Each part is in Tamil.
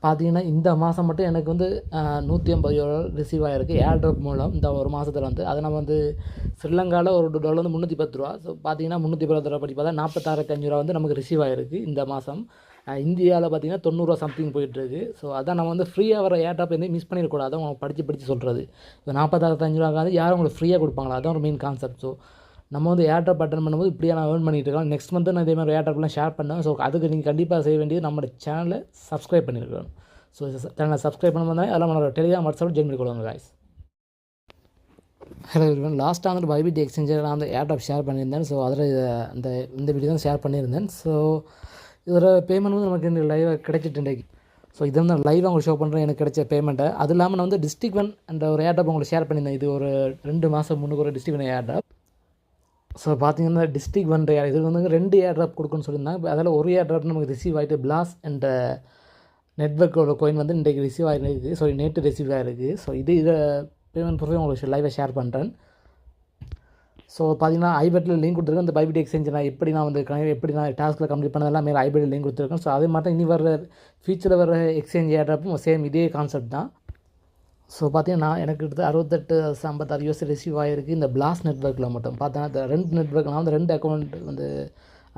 பார்த்தீங்கன்னா இந்த மாதம் மட்டும் எனக்கு வந்து $150 ரிசீவ் ஆகிருக்கு ஏர்ட்ராப் மூலம் இந்த ஒரு மாதத்தில் வந்து. அதை நம்ம வந்து ஸ்ரீலங்காவில் ஒரு $1 வந்து $310. ஸோ பார்த்தீங்கன்னா $310 படி பார்த்தா $46,500 வந்து நமக்கு ரிசீவ் ஆகிருக்கு இந்த மாதம். இந்தியாவில் பார்த்தீங்கன்னா $90 சம்திங் போயிட்டுருக்கு. ஸோ அதான் நம்ம வந்து ஃப்ரீயாக வர ஏர்ட்ராப் எதுவும் மிஸ் பண்ணிடக்கூடாது. அதான் அவங்க படித்து சொல்கிறது. இப்போ $46,500 யாரும் உங்களுக்கு ஃப்ரீயாக கொடுப்பாங்களா? அதான் ஒரு மெயின் கான்செப்ட். ஸோ நம்ம வந்து ஏர்ட்ராப் அட்டன் பண்ணும்போது இப்படியே நான் ஏர்ன் பண்ணிட்டு இருக்கோம். நெக்ஸ்ட் மந்த்து நான் இதே மாதிரி ஏர்ட்ராப்லாம் ஷேர் பண்ணேன். ஸோ அதுக்கு நீங்கள் கண்டிப்பாக செய்ய வேண்டியது நம்ம சேனலை சப்ஸ்கிரைப் பண்ணியிருக்கணும். ஸோ சேனலை சப்ஸ்கிரைப் பண்ணால் அதெல்லாம் நம்மளோட டெலிகிராம் வாட்ஸ்அப்பில் ஜாயின் பண்ணிக்கொள்ளுங்க காய்ஸ். ஹலோ எவ்ரிவன், லாஸ்ட்டாக வந்து பைபிட் எக்ஸ்சேஞ்சில் நான் வந்து ஏர்ட்ராப் ஷேர் பண்ணியிருந்தேன். ஸோ அதில் இந்த வீடியோ தான் ஷேர் பண்ணியிருந்தேன். ஸோ இதோட பேமெண்ட் வந்து நமக்கு இந்த லைவாக கிடைச்சிட்டு இன்றைக்கு. ஸோ இதை வந்து நான் லைவாக உங்களுக்கு ஷோ பண்ணுறேன் எனக்கு கிடைச்ச பேமெண்ட்டை. அது இல்லாமல் நான் வந்து டிஸ்ட்ரிக்ட் ஒன் என்ற ஒரு ஏர்ட்ராப் உங்களுக்கு ஷேர் பண்ணியிருந்தேன். இது ஒரு 2 மாதம் முன்னுக்கு ஒரு டிஸ்ட்ரிக்ட் ஒன் ஏர்ட்ராப். ஸோ பார்த்தீங்கன்னா டிஸ்ட்ரிக்ட் ஒன் இது வந்து 2 ஏர்ட்ராப் கொடுக்குன்னு சொல்லியிருந்தாங்க. அதில் ஒரு ஏர்ட்ராப் நமக்கு ரிசீவ் ஆகிட்டு பிளாஸ் என்ற நெட்வொர்க்கோட கோயின் வந்து இன்றைக்கு ரிசீவ் ஆகிருக்கு. ஸோ நேற்று ரிசீவ் ஆகிருக்கு. ஸோ இதை பேமெண்ட் ப்ரூஃபே உங்களுக்கு லைவாக ஷேர் பண்ணுறேன். ஸோ பார்த்தீங்கன்னா ஐபெட்டில் லிங்க் கொடுத்துருக்கேன். இந்த பைபிட் எக்ஸ்சேஞ்ச் நான் எப்படி நான் டாஸ்கில் கம்ப்ளீட் பண்ணதெல்லாம் மேலே ஐபெட்டில் லிங்க் கொடுத்துருக்கேன். ஸோ அதே மாதிரி இனி வர ஃபியூச்சரில் வர எக்ஸ்சேஞ்ச் ஏர்ட்ராப்பும் சேம் இதே கான்செப்ட் தான். ஸோ பார்த்தீங்கன்னா எனக்கு கிட்ட 68-56 USD ரிசீவ் ஆகிருக்கு இந்த பிளாஸ் நெட்வொர்க்கில் மட்டும். பார்த்தா இந்த 2 நெட்வொர்க் நான் வந்து 2 அக்கௌண்ட் வந்து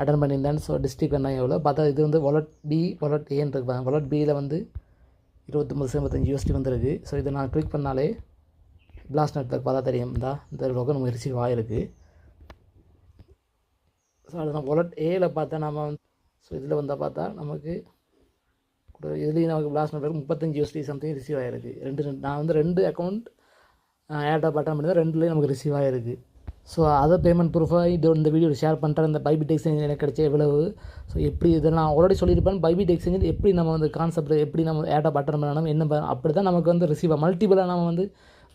அட்டன் பண்ணியிருந்தேன். ஸோ டிஸ்ட்ரிக்ட் என்ன எவ்வளோ பார்த்தா இது வந்து வாலெட் பி வாலெட் ஏன்னு இருக்கு. வாலெட் பியில் வந்து 29-55 USD வந்துருக்கு. ஸோ இதை நான் கிளிக் பண்ணாலே பிளாஸ் நெட்வொர்க் பார்த்தா தெரியும். இந்த டோக்கன் நமக்கு ரிசீவ் ஆகிருக்கு. ஸோ அது நான் வாலெட் ஏயில் பார்த்தா நம்ம வந்து ஸோ இதில் வந்தால் பார்த்தா நமக்கு இதுலேயும் நமக்கு பிளாஸ் நெட்வொர்க் 35 USD சம்திங் ரிசீவ் ஆகிருக்கு. நான் வந்து 2 அக்கௌண்ட் ஏர்ட்ராப் அட்டன் பண்ணி தான் 2லேயும் நமக்கு ரிசீவ் ஆகிருக்கு. ஸோ அதை பேமெண்ட் ப்ரூஃபாக இந்த வீடியோவில் ஷேர் பண்ணுறேன். இந்த பைபிட் எக்ஸ்சேஞ்சில் எனக்கு கிடைச்ச எவ்வளவு. ஸோ எப்படி இதெல்லாம் நான் ஆல்ரெடி சொல்லியிருப்பேன். பைபிட் எக்ஸ்சேஞ்சில் எப்படி நம்ம வந்து கான்செப்ட் எப்படி நம்ம ஏர்ட்ராப் அட்டன் பண்ணணும் என்ன அப்படி தான் நமக்கு வந்து ரிசீவ் மல்டிபிளாக நம்ம வந்து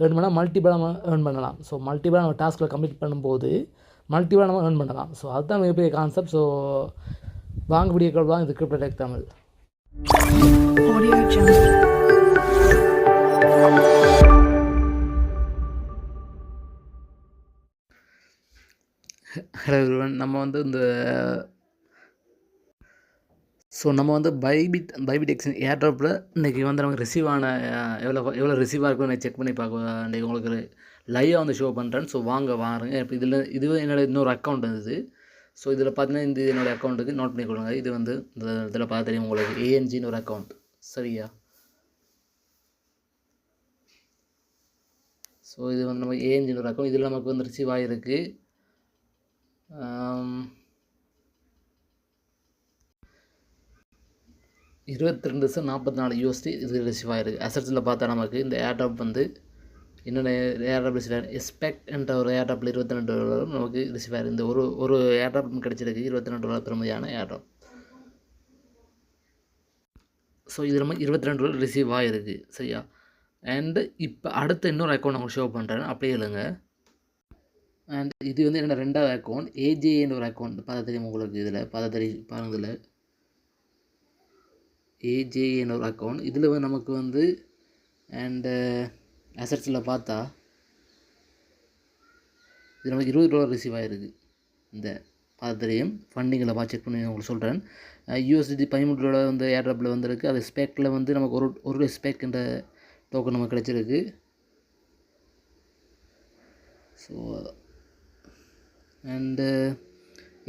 ஏர்ன் பண்ணால் மல்டிபிளாக நம்ம ஏர்ன் பண்ணலாம். ஸோ மல்டிபிளாக நம்ம டாஸ்கில் கம்ப்ளீட் பண்ணும்போது மல்டிபிளாக நம்ம ஏர்ன் பண்ணலாம். ஸோ அதுதான் மிகப்பெரிய கான்செப்ட். ஸோ வாங்க வீடியோக்கள் தான் இது crypto tech Tamil. Hello everyone, நம்ம வந்து பைபிட் எக்ஸ்சேஞ்ச் ஏர்ட்ராப்பில் இன்றைக்கி வந்து நமக்கு ரிசீவ் ஆன எவ்வளோ ரிசீவ் ஆகிருக்குன்னு நான் செக் பண்ணி பார்க்க இன்றைக்கி உங்களுக்கு லைவாக வந்து ஷோ பண்ணுறேன். ஸோ வாருங்க. இப்போ இது என்னோட இன்னொரு அக்கௌண்ட் இருந்தது. ஸோ இதில் பார்த்தீங்கன்னா இந்த என்னோடய அக்கௌண்ட்டுக்கு நோட் பண்ணி கொடுங்க. இது வந்து இந்த இதில் பார்த்து தெரியும் உங்களுக்கு ஏஎன்ஜின்னு ஒரு அக்கௌண்ட். சரியா? ஸோ இது வந்து நம்ம ஏஎன்ஜின்னு ஒரு அக்கௌண்ட். இதில் நமக்கு வந்து ரிசீவ் ஆகிருக்கு 22.44 USD இது ரிசீவ் ஆகிருக்கு. அசட்ஸில் பார்த்தா நமக்கு இந்த ஏர்ட்ராப் வந்து இன்னொன்று ஏர்ட்ராப் ரிசீவ் ஆகிருக்கு. எஸ்பெக்ட் என்ற ஒரு ஏர்ட்ராப்பில் $22 நமக்கு ரிசீவ் ஆகிருக்கு. இந்த ஒரு ஏர்ட்ராப் கிடச்சிருக்கு $22 பெறுமதியான ஏர்ட்ராப். ஸோ இது நம்ம $22 ரிசீவ் ஆகிருக்கு. சரியா? அண்டு இப்போ அடுத்த இன்னொரு அக்கௌண்ட் அவங்க ஷோ பண்ணுறேன். அப்படியே இல்லைங்க. அண்ட் இது வந்து என்னோடய 2வது அக்கௌண்ட் ஏஜேன்னு ஒரு அக்கௌண்ட் பார்த்தா தெரியும் உங்களுக்கு. இதில் பார்த்தா தெரியும் பாருங்கள். இதில் ஏஜேன்னு ஒரு அக்கௌண்ட். இதில் வந்து நமக்கு வந்து அண்டு அசட்ஸில் பார்த்தா இது நமக்கு $20 ரிசீவ் ஆகிருக்கு. இந்த பார்த்தா தெரியும். ஃபண்டிங்கில் செக் பண்ணி உங்களுக்கு சொல்கிறேன். USD $13 வந்து ஏர்ட்ராப்பில் வந்துருக்கு. அது ஸ்பெக்கில் வந்து நமக்கு ஒரு ஸ்பெக் என்ற டோக்கன் நமக்கு கிடச்சிருக்கு. ஸோ அண்டு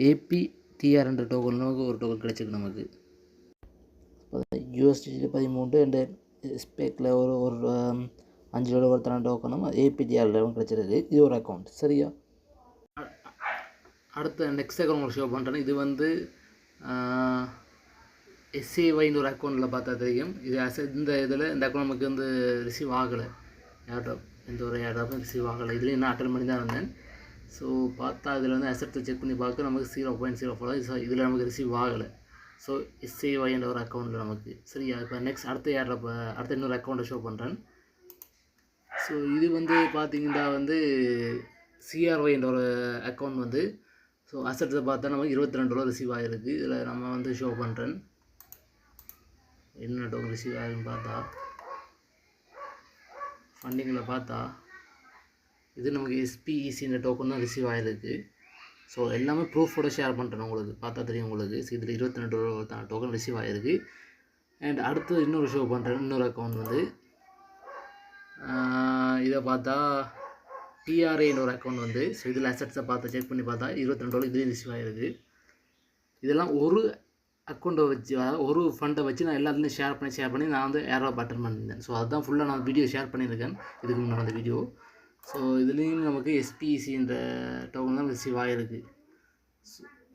APTR என்ற டோக்கன் நமக்கு ஒரு டோக்கன் கிடச்சிருக்கு. நமக்கு USD 13 அண்டு ஸ்பெக்கில் ஒரு $5 ஒருத்தன டோக்கனும் APTR கிடச்சிருக்கு. இது ஒரு அக்கௌண்ட். சரியா? அடுத்த நெக்ஸ்ட் அக்கௌண்ட் உங்களுக்கு ஷோ பண்ணுறேன். இது வந்து SAYன்னு ஒரு அக்கௌண்ட்டில் பார்த்தா தெரியும். இது இந்த அக்கௌண்ட் நமக்கு வந்து ரிசீவ் ஆகலை. ஏர்ட்ராப் எந்த ஒரு ஏர்ட்ராப்பும் ரிசீவ் ஆகலை. இதுலேயும் நான் அட்டன் பண்ணி தான் இருந்தேன். ஸோ பார்த்தா இதில் வந்து அசெட்ஸை செக் பண்ணி பார்க்க நமக்கு 0.04 இதில் நமக்கு ரிசீவ் ஆகலை. ஸோ SAY என்ற ஒரு அக்கௌண்ட்டில் நமக்கு. சரியா? இப்போ நெக்ஸ்ட் அடுத்த இன்னொரு அக்கௌண்ட்டை ஷோ பண்ணுறேன். ஸோ இது வந்து பார்த்திங்கன்னா வந்து CRY என்ற ஒரு அக்கௌண்ட் வந்து ஸோ அசெட்ஸை பார்த்தா நமக்கு $22 ரிசீவ் ஆகிருக்கு. இதில் நம்ம வந்து ஷோ பண்ணுறேன். என்ன டோக்கன் ரிசீவ் ஆகுதுன்னு பார்த்தா ஃபண்டிங்கில் பார்த்தா இது நமக்கு SPECன்ற டோக்கன் தான் ரிசீவ் ஆகிருக்கு. ஸோ எல்லாமே ப்ரூஃபோட ஷேர் பண்ணுறேன் உங்களுக்கு. பார்த்தா தெரியும் உங்களுக்கு. ஸோ இதில் $22 டோக்கன் ரிசீவ் ஆகிருக்கு. அண்ட் அடுத்து இன்னொரு ஷோ பண்ணுறேன், இன்னொரு அக்கௌண்ட் வந்து இதை பார்த்தா பிஆர்ஏன்னு ஒரு அக்கௌண்ட் வந்து. ஸோ இதில் அசட்ஸை பார்த்து செக் பண்ணி பார்த்தா $22 இதுலேயும் ரிசீவ் ஆகிருக்கு. இதெல்லாம் ஒரு அக்கௌண்ட்டை வச்சு, ஒரு ஃபண்டை வச்சு நான் எல்லாத்துலேயும் ஷேர் பண்ணி நான் வந்து ஏர்ட்ராப் அட்டன் பண்ணியிருந்தேன். ஸோ அதுதான் ஃபுல்லாக நான் வீடியோ ஷேர் பண்ணியிருக்கேன் இதுக்கு முன்னாடி அந்த வீடியோ. ஸோ இதுலேயும் நமக்கு எஸ்பிசின்ற டோக்கன் தான் ரிசீவ் ஆகிருக்கு.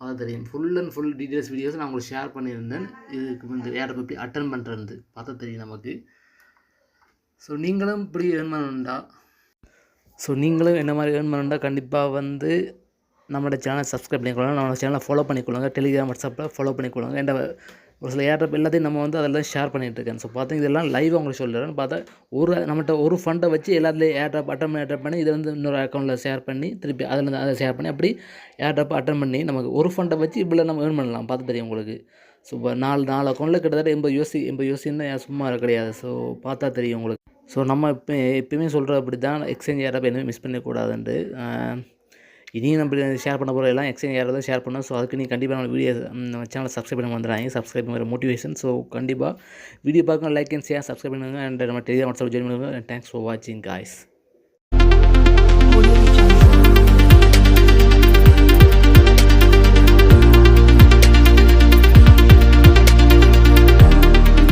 அது தெரியும். Full and full details videos நான் உங்களுக்கு ஷேர் பண்ணியிருந்தேன். இதுக்கு வந்து ஏர்ட்ராப் எப்படி அட்டன் பண்ணுறது பார்த்தா தெரியும் நமக்கு. ஸோ நீங்களும் இப்படி ஏர்ன் பண்ணணுண்டா, நீங்களும் என்ன மாதிரி ஏர்ன் பண்ணணுண்டா கண்டிப்பாக வந்து நம்மளோட சேனலை சப்ஸ்கிரைப் பண்ணிக்கொள்ளுங்க, நம்மளோட சேனலை ஃபாலோ பண்ணிக்கொள்ளுங்க, டெலிகிராம் வாட்ஸ்அப்பில் ஃபாலோ பண்ணிக்கொள்ளுங்க. என்ற ஒரு சில ஏர்ட்ராப் எல்லாத்தையும் நம்ம வந்து அதில் ஷேர் பண்ணிகிட்ருக்கேன். ஸோ பார்த்தா இதெல்லாம் லைவாக உங்களுக்கு சொல்கிறேன். பார்த்தா நம்மகிட்ட ஒரு ஃபண்டை வச்சு எல்லாத்துலேயும் ஏர்ட்ராப் அட்டன் பண்ணி இதை வந்து இன்னொரு அக்கௌண்ட்டில் ஷேர் பண்ணி திருப்பி அதில் அதை ஷேர் பண்ணி அப்படி ஏர்ட்ராப் அட்டன் பண்ணி நமக்கு ஒரு ஃபண்டை வச்சு இப்படி நம்ம ஏர்ன் பண்ணலாம். பார்த்து தெரியும் உங்களுக்கு. ஸோ இப்போ நாலு அக்கௌண்ட்டில் கிட்டத்தட்ட 80 யோசின்னு சும்மா கிடையாது. ஸோ பார்த்தா தெரியும் உங்களுக்கு. ஸோ நம்ம எப்பயுமே சொல்கிற அப்படி தான் எக்ஸ்சேஞ்ச் ஏர்ட்ராப் எதுவுமே மிஸ் பண்ணக்கூடாதுன்ட்டு. இனியும் நம்ம ஷேர் பண்ண போகிற எல்லாம் எக்ஸ்சேஞ்ச் ஏர்ட்ராப் தான் ஷேர் பண்ணோம். ஸோ அதுக்கு நீங்கள் கண்டிப்பாக நம்ம வீடியோ நம்ம சேனலை சப்ஸ்கிரைப் பண்ண வந்துடுறாங்க. சப்ஸ்கிரைப் பண்ணுற மோட்டிவேஷன். ஸோ கண்டிப்பாக வீடியோ பார்க்க லைக் அண்ட் ஷேர் சப்ஸ்கிரைப் பண்ணுங்கள். அண்ட் நம்ம டெலிகிராம் வாட்ஸ்அப் ஜாயின் பண்ணுங்கள். தேங்க்ஸ் ஃபார் வாட்சிங் காய்ஸ்.